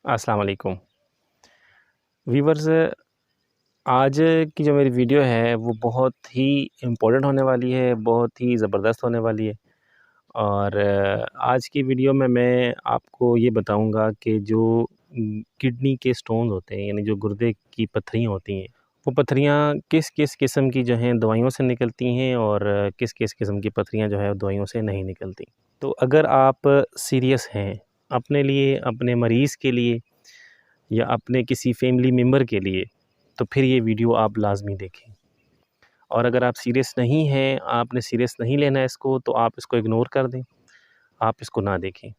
अस्सलाम वालेकुम वीवर्स। आज की जो मेरी वीडियो है वो बहुत ही इम्पोर्टेंट होने वाली है, बहुत ही ज़बरदस्त होने वाली है। और आज की वीडियो में मैं आपको ये बताऊंगा कि जो किडनी के स्टोन्स होते हैं, यानी जो गुर्दे की पत्थरियाँ होती हैं, वो पत्थरियाँ किस किस किस्म की जो हैं दवाइयों से निकलती हैं और किस किस किस्म की पत्थरियाँ जो है दवाइयों से नहीं निकलती। तो अगर आप सीरियस हैं अपने लिए, अपने मरीज़ के लिए या अपने किसी फैमिली मेम्बर के लिए, तो फिर ये वीडियो आप लाज़मी देखें। और अगर आप सीरियस नहीं हैं, आपने सीरियस नहीं लेना है इसको, तो आप इसको इग्नोर कर दें, आप इसको ना देखें।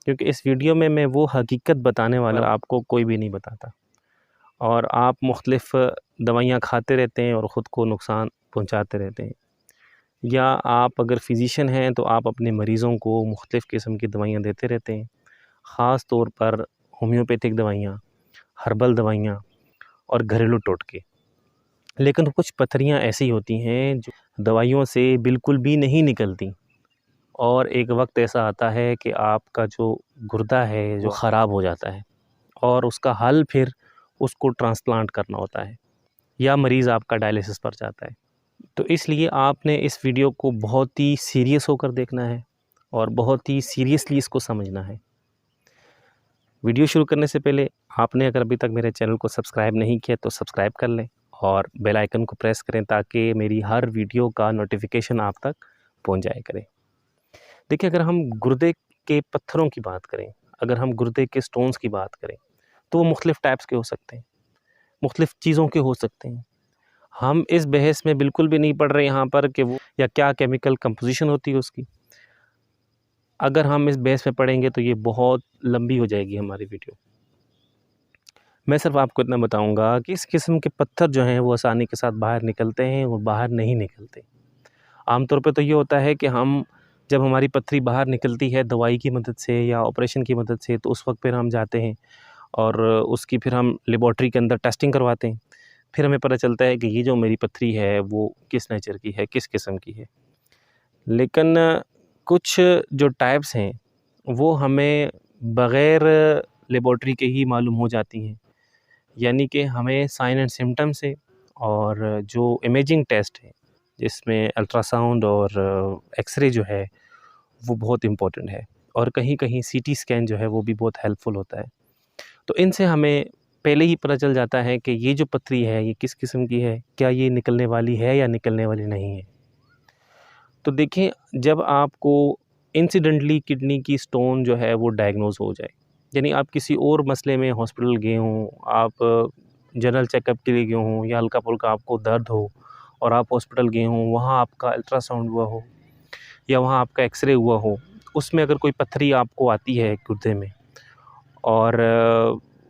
क्योंकि इस वीडियो में मैं वो हकीकत बताने वाला हूँ आपको कोई भी नहीं बताता। और आप मुख्तलिफ़ दवाइयाँ खाते रहते हैं और ख़ुद को नुकसान पहुँचाते रहते हैं। या आप अगर फ़िज़िशियन हैं तो आप अपने मरीज़ों को मुख्तलिफ़ किस्म की दवाइयाँ देते रहते हैं, ख़ास तौर पर होम्योपैथिक दवाइयाँ, हर्बल दवाइयाँ और घरेलू टोटके। लेकिन कुछ पत्थरियाँ ऐसी होती हैं जो दवाइयों से बिल्कुल भी नहीं निकलती, और एक वक्त ऐसा आता है कि आपका जो गुर्दा है जो ख़राब हो जाता है और उसका हल फिर उसको ट्रांसप्लांट करना होता है या मरीज़ आपका डायलिसिस पर जाता है। तो इसलिए आपने इस वीडियो को बहुत ही सीरियस होकर देखना है और बहुत ही सीरियसली इसको समझना है। वीडियो शुरू करने से पहले आपने अगर अभी तक मेरे चैनल को सब्सक्राइब नहीं किया तो सब्सक्राइब कर लें और बेल आइकन को प्रेस करें ताकि मेरी हर वीडियो का नोटिफिकेशन आप तक पहुंच जाया करे। देखिए, अगर हम गुर्दे के पत्थरों की बात करें, अगर हम गुर्दे के स्टोन्स की बात करें, तो वो मुख्तलिफ़ टाइप्स के हो सकते हैं, मुख्तलिफ़ चीज़ों के हो सकते हैं। हम इस बहस में बिल्कुल भी नहीं पढ़ रहे यहाँ पर कि वो या क्या केमिकल कंपोजिशन होती है उसकी। अगर हम इस बहस में पढ़ेंगे तो ये बहुत लंबी हो जाएगी हमारी वीडियो। मैं सिर्फ आपको इतना बताऊंगा कि इस किस्म के पत्थर जो हैं वो आसानी के साथ बाहर निकलते हैं और बाहर नहीं निकलते। आमतौर पे तो ये होता है कि हम जब हमारी पत्थरी बाहर निकलती है दवाई की मदद से या ऑपरेशन की मदद से, तो उस वक्त फिर हम जाते हैं और उसकी फिर हम लेबॉर्ट्री के अंदर टेस्टिंग करवाते हैं। फिर हमें पता चलता है कि ये जो मेरी पत्थरी है वो किस नेचर की है, किस किस्म की है। लेकिन कुछ जो टाइप्स हैं वो हमें बग़ैर लेबॉर्ट्री के ही मालूम हो जाती हैं। यानी कि हमें साइन एंड सिम्पटम से और जो इमेजिंग टेस्ट है जिसमें अल्ट्रासाउंड और एक्सरे जो है वो बहुत इम्पोर्टेंट है, और कहीं-कहीं सीटी स्कैन जो है वो भी बहुत हेल्पफुल होता है। तो इनसे हमें पहले ही पता चल जाता है कि ये जो पथरी है ये किस किस्म की है, क्या ये निकलने वाली है या निकलने वाली नहीं है। तो देखें, जब आपको इंसिडेंटली किडनी की स्टोन जो है वो डायग्नोज़ हो जाए, यानी आप किसी और मसले में हॉस्पिटल गए हों, आप जनरल चेकअप के लिए गए हों या हल्का-फुल्का आपको दर्द हो और आप हॉस्पिटल गए हों, वहाँ आपका अल्ट्रासाउंड हुआ हो या वहाँ आपका एक्स-रे हुआ हो, उसमें अगर कोई पत्थरी आपको आती है गुर्दे में और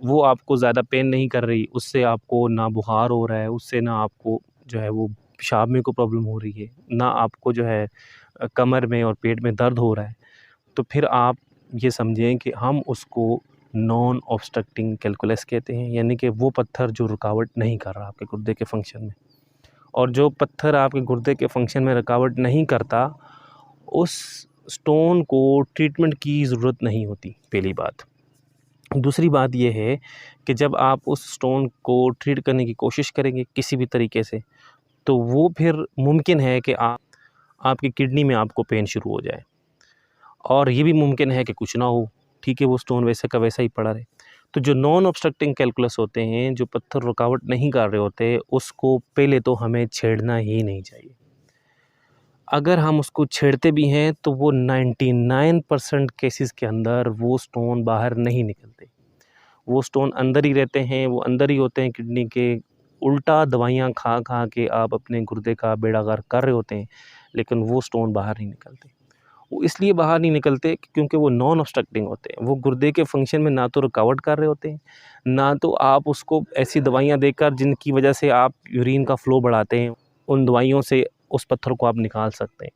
वो आपको ज़्यादा पेन नहीं कर रही, उससे आपको ना बुखार हो रहा है, उससे ना आपको जो है वो पेशाब में कोई प्रॉब्लम हो रही है, ना आपको जो है कमर में और पेट में दर्द हो रहा है, तो फिर आप ये समझें कि हम उसको नॉन ऑब्स्ट्रक्टिंग कैलकुलस कहते हैं, यानी कि वो पत्थर जो रुकावट नहीं कर रहा आपके गुर्दे के फंक्शन में। और जो पत्थर आपके गुर्दे के फंक्शन में रुकावट नहीं करता, उस स्टोन को ट्रीटमेंट की ज़रूरत नहीं होती, पहली बात। दूसरी बात ये है कि जब आप उस स्टोन को ट्रीट करने की कोशिश करेंगे किसी भी तरीके से, तो वो फिर मुमकिन है कि आपकी किडनी में आपको पेन शुरू हो जाए, और ये भी मुमकिन है कि कुछ ना हो, ठीक है, वो स्टोन वैसे का वैसा ही पड़ा रहे। तो जो नॉन ऑब्स्ट्रक्टिंग कैलकुलस होते हैं, जो पत्थर रुकावट नहीं कर रहे होते, उसको पहले तो हमें छेड़ना ही नहीं चाहिए। अगर हम उसको छेड़ते भी हैं तो वो 99% केसेस के अंदर वो स्टोन बाहर नहीं निकलते। वो स्टोन अंदर ही रहते हैं, वो अंदर ही होते हैं किडनी के। उल्टा दवाइयाँ खा-खा के आप अपने गुर्दे का बेड़ा गर्क कर रहे होते हैं, लेकिन वो स्टोन बाहर नहीं निकलते। वो इसलिए बाहर नहीं निकलते क्योंकि वो नॉन ऑब्स्ट्रक्टिंग होते हैं। वो गुर्दे के फंक्शन में ना तो रुकावट कर रहे होते हैं, ना तो आप उसको ऐसी दवाइयाँ देकर जिनकी वजह से आप यूरिन का फ्लो बढ़ाते हैं, उन दवाइयों से उस पत्थर को आप निकाल सकते हैं।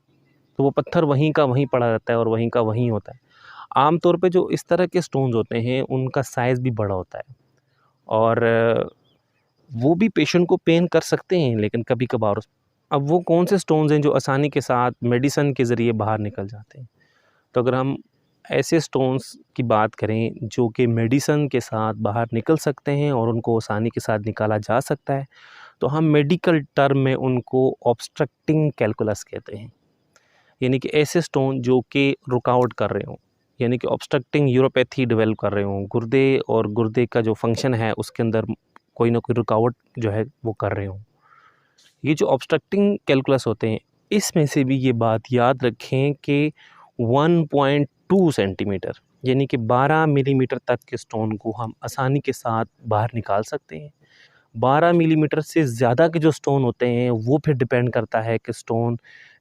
तो वो पत्थर वहीं का वहीं पड़ा रहता है और वहीं का वहीं होता है। आम तौर पे जो इस तरह के स्टोन्स होते हैं, उनका साइज़ भी बड़ा होता है और वो भी पेशेंट को पेन कर सकते हैं, लेकिन कभी-कभार अब वो कौन से स्टोन्स हैं जो आसानी के साथ मेडिसिन के ज़रिए बाहर निकल जाते हैं। तो अगर हम ऐसे स्टोन्स की बात करें जो कि मेडिसिन के साथ बाहर निकल सकते हैं और उनको आसानी के साथ निकाला जा सकता है, तो हम मेडिकल टर्म में उनको ऑब्स्ट्रक्टिंग कैलकुलस कहते हैं। यानी कि ऐसे स्टोन जो कि रुकावट कर रहे हों, यानी कि ऑब्स्ट्रक्टिंग यूरोपैथी डेवलप कर रहे हों, गुर्दे और गुर्दे का जो फंक्शन है उसके अंदर कोई ना कोई रुकावट जो है वो कर रहे हों। ये जो ऑब्स्ट्रक्टिंग कैलकुलस होते हैं, इसमें से भी ये बात याद रखें कि 1.2 सेंटीमीटर यानी कि 12 मिलीमीटर तक के स्टोन को हम आसानी के साथ बाहर निकाल सकते हैं। 12 मिलीमीटर से ज़्यादा के जो स्टोन होते हैं वो फिर डिपेंड करता है कि स्टोन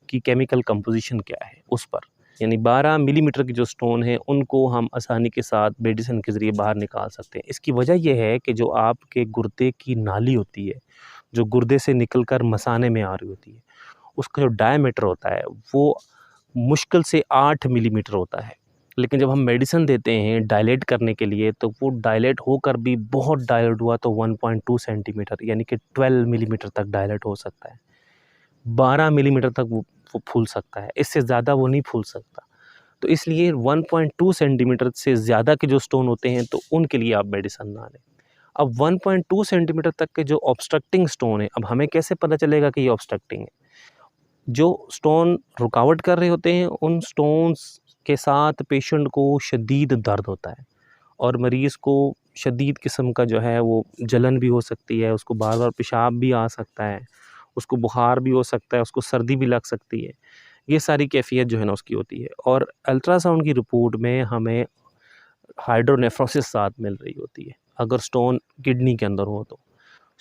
की केमिकल कंपोजिशन क्या है उस पर। यानी 12 मिलीमीटर के जो स्टोन हैं उनको हम आसानी के साथ मेडिसिन के ज़रिए बाहर निकाल सकते हैं। इसकी वजह ये है कि जो आपके गुर्दे की नाली होती है, जो गुर्दे से निकलकर मसाने में आ रही होती है, उसका जो डायमीटर होता है वो मुश्किल से 8 मिलीमीटर होता है। लेकिन जब हम मेडिसिन देते हैं डायलेट करने के लिए, तो वो डायलेट होकर भी बहुत डायलेट हुआ तो 1.2 सेंटीमीटर यानी कि 12 मिलीमीटर तक डायलेट हो सकता है। 12 मिलीमीटर तक वो फूल सकता है, इससे ज़्यादा वो नहीं फूल सकता। तो इसलिए 1.2 सेंटीमीटर से ज़्यादा के जो स्टोन होते हैं तो उनके लिए आप मेडिसिन ना लें। अब 1.2 सेंटीमीटर तक के जो ऑब्स्ट्रक्टिंग स्टोन है, अब हमें कैसे पता चलेगा कि ये ऑब्स्ट्रक्टिंग है? जो स्टोन रुकावट कर रहे होते हैं, उन स्टोन्स के साथ पेशेंट को शदीद दर्द होता है और मरीज़ को शदीद किस्म का जो है वो जलन भी हो सकती है, उसको बार-बार पेशाब भी आ सकता है, उसको बुखार भी हो सकता है, उसको सर्दी भी लग सकती है। ये सारी कैफ़ियत जो है ना उसकी होती है और अल्ट्रासाउंड की रिपोर्ट में हमें हाइड्रोनेफ्रोसिस साथ मिल रही होती है, अगर स्टोन किडनी के अंदर हो तो।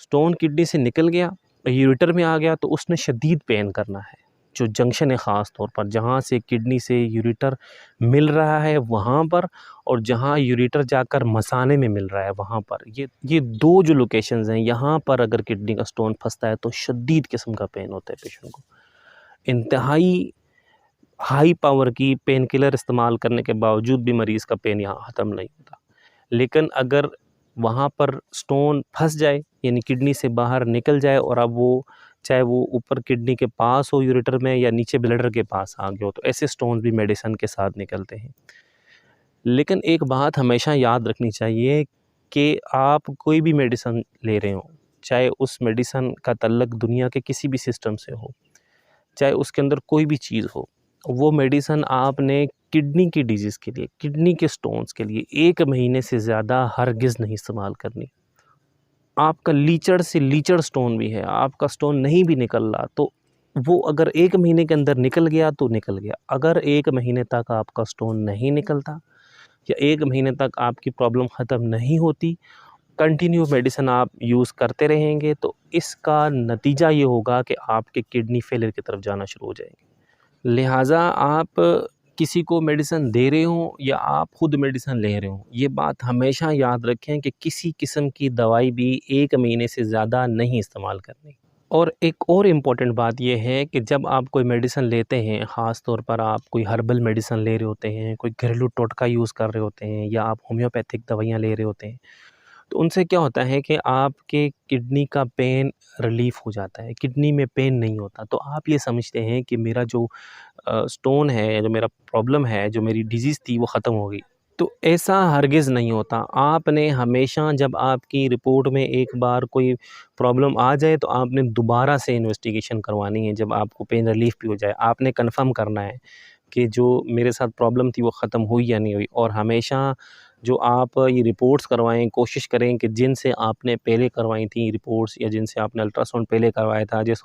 स्टोन किडनी से निकल गया, यूरेटर में आ गया तो उसने शदीद पेन करना है। जो जंक्शन है ख़ास तौर पर जहाँ से किडनी से यूरेटर मिल रहा है वहाँ पर और जहाँ यूरेटर जाकर मसाने में मिल रहा है वहाँ पर, ये 2 जो लोकेशंस हैं यहाँ पर अगर किडनी का स्टोन फँसता है तो शदीद किस्म का पेन होता है पेशेंट को। इंतहाई हाई पावर की पेन किलर इस्तेमाल करने के बावजूद भी मरीज़ का पेन यहाँ ख़त्म नहीं होता। लेकिन अगर वहाँ पर स्टोन फँस जाए यानी किडनी से बाहर निकल जाए और अब वो चाहे वो ऊपर किडनी के पास हो यूरेटर में या नीचे ब्लैडर के पास आ गया हो, तो ऐसे स्टोन्स भी मेडिसिन के साथ निकलते हैं। लेकिन एक बात हमेशा याद रखनी चाहिए कि आप कोई भी मेडिसिन ले रहे हों, चाहे उस मेडिसिन का तल्लुक दुनिया के किसी भी सिस्टम से हो, चाहे उसके अंदर कोई भी चीज़ हो, वो मेडिसिन आपने किडनी की डिजीज़ के लिए, किडनी के स्टोन्स के लिए 1 महीने से ज़्यादा हरगिज़ नहीं इस्तेमाल करनी। आपका लीचड़ से लीचड़ स्टोन भी है, आपका स्टोन नहीं भी निकल रहा तो वो अगर 1 महीने के अंदर निकल गया तो निकल गया। अगर 1 महीने तक आपका स्टोन नहीं निकलता या 1 महीने तक आपकी प्रॉब्लम ख़त्म नहीं होती, कंटिन्यू मेडिसिन आप यूज़ करते रहेंगे तो इसका नतीजा ये होगा कि आपके किडनी फेलियर की तरफ जाना शुरू हो जाएँगे। लिहाज़ा आप किसी को मेडिसिन दे रहे हों या आप खुद मेडिसिन ले रहे हों, ये बात हमेशा याद रखें कि किसी किस्म की दवाई भी 1 महीने से ज़्यादा नहीं इस्तेमाल करनी। और एक और इम्पॉर्टेंट बात ये है कि जब आप कोई मेडिसिन लेते हैं, ख़ास तौर पर आप कोई हर्बल मेडिसिन ले रहे होते हैं, कोई घरेलू टोटका यूज़ कर रहे होते हैं या आप होम्योपैथिक दवाइयाँ ले रहे होते हैं, तो उनसे क्या होता है कि आपके किडनी का पेन रिलीफ़ हो जाता है, किडनी में पेन नहीं होता। तो आप ये समझते हैं कि मेरा जो स्टोन है या जो मेरा प्रॉब्लम है, जो मेरी डिज़ीज़ थी वो ख़त्म हो गई। तो ऐसा हरगिज़ नहीं होता। आपने हमेशा जब आपकी रिपोर्ट में एक बार कोई प्रॉब्लम आ जाए तो आपने दोबारा से इन्वेस्टिगेशन करवानी है जब आपको पेन रिलीफ़ भी हो जाए। आपने कन्फ़र्म करना है कि जो मेरे साथ प्रॉब्लम थी वो ख़त्म हुई या नहीं हुई और हमेशा जो आप ये रिपोर्ट्स करवाएँ, कोशिश करें कि जिनसे आपने पहले करवाई थी रिपोर्ट्स या जिनसे आपने अल्ट्रासाउंड पहले करवाया था, जिस